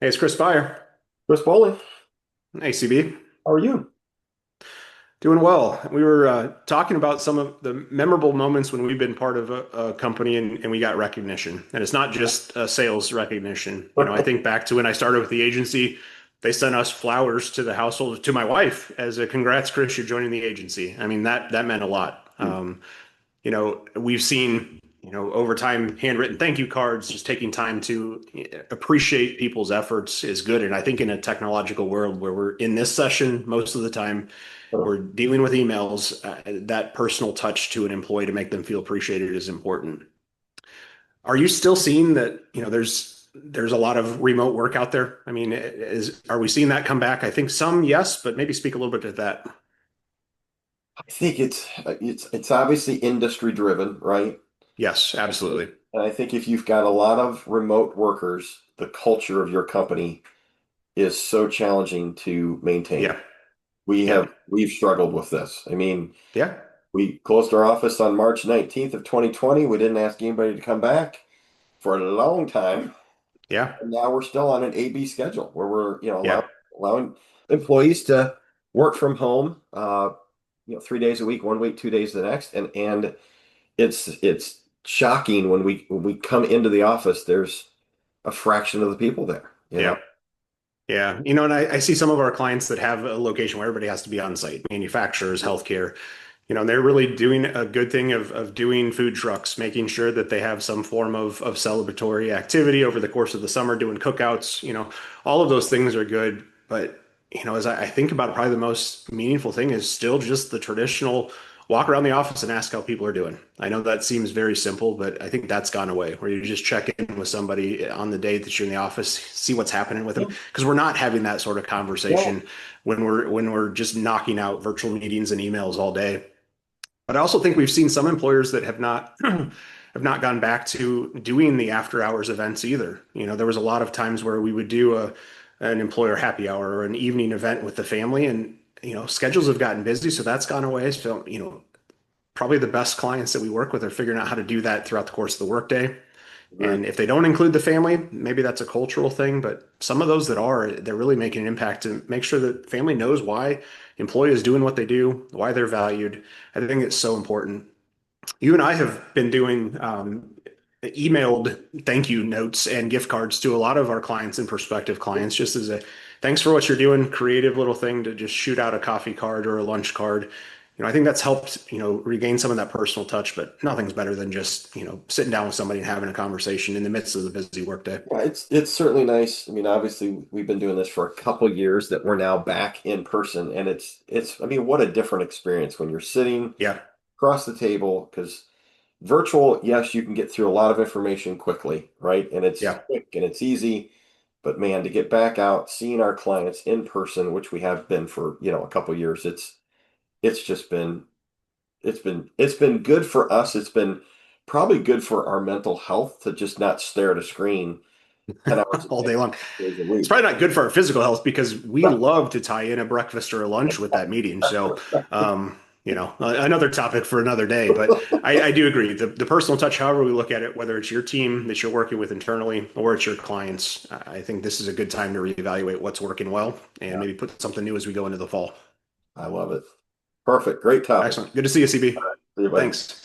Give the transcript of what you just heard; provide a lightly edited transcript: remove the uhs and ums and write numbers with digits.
Hey, it's Chris Beyer. Chris Bowling, Hey, CB. how are you? Doing well. We were talking about some of the memorable moments when we've been part of a company and we got recognition. And it's not just sales recognition. I think back to when I started with the agency, they sent us flowers to the household, to my wife, as a congrats, Chris, you're joining the agency. I mean, that meant a lot. We've seen, over time, handwritten thank you cards, just taking time to appreciate people's efforts is good. And I think in a technological world where we're in this session most of the time, we're dealing with emails, that personal touch to an employee to make them feel appreciated is important. Are you still seeing that, there's a lot of remote work out there? I mean, are we seeing that come back? I think some, yes, but maybe speak a little bit to that. I think it's obviously industry driven, right? Yes, absolutely. And I think if you've got a lot of remote workers, the culture of your company is so challenging to maintain. Yeah. Yep. We've struggled with this. I mean, Yeah. we closed our office on March 19th of 2020. We didn't ask anybody to come back for a long time. Yeah. And now we're still on an A/B schedule where we're, Yeah. allowing employees to work from home, 3 days a week, one week, 2 days the next. And it's shocking when we come into the office, there's a fraction of the people there, you know? Yeah. Yeah. And I see some of our clients that have a location where everybody has to be on site, manufacturers, healthcare, and they're really doing a good thing of doing food trucks, making sure that they have some form of celebratory activity over the course of the summer, doing cookouts, all of those things are good. But, as I think about it, probably the most meaningful thing is still just the traditional walk around the office and ask how people are doing. I know that seems very simple, but I think that's gone away where you just check in with somebody on the day that you're in the office, see what's happening with them. Yeah. Because we're not having that sort of Well, conversation when we're just knocking out virtual meetings and emails all day. But I also think we've seen some employers that have not have not gone back to doing the after hours events either. There was a lot of times where we would do an employer happy hour or an evening event with the family, and schedules have gotten busy, so that's gone away. So, probably the best clients that we work with are figuring out how to do that throughout the course of the workday. agree. And if they don't include the family, maybe that's a cultural thing, but some of those that are, they're really making an impact to make sure that family knows why employee is doing what they do, why they're valued. I think it's so important. You and I have been doing emailed thank you notes and gift cards to a lot of our clients and prospective clients, just as a thanks for what you're doing, creative little thing to just shoot out a coffee card or a lunch card. I think that's helped, regain some of that personal touch, but nothing's better than just, sitting down with somebody and having a conversation in the midst of the busy workday. Yeah, it's certainly nice. I mean, obviously we've been doing this for a couple of years that we're now back in person, and it's I mean, what a different experience when you're sitting Yeah. across the table because virtual, yes, you can get through a lot of information quickly, right? And it's Yeah. quick and it's easy. But man, to get back out, seeing our clients in person, which we have been for, a couple of years, it's just it's been good for us. It's been probably good for our mental health to just not stare at a screen 10 hours a All day, day long. 5 days a It's week. probably not good for our physical health because we love to tie in a breakfast or a lunch with that meeting. So, another topic for another day. But I do agree. The personal touch, however we look at it, whether it's your team that you're working with internally or it's your clients, I think this is a good time to reevaluate what's working well and Yeah, maybe put something new as we go into the fall. I love it. Perfect. Great topic. Excellent. Good to see you, CB. See you, buddy. Thanks.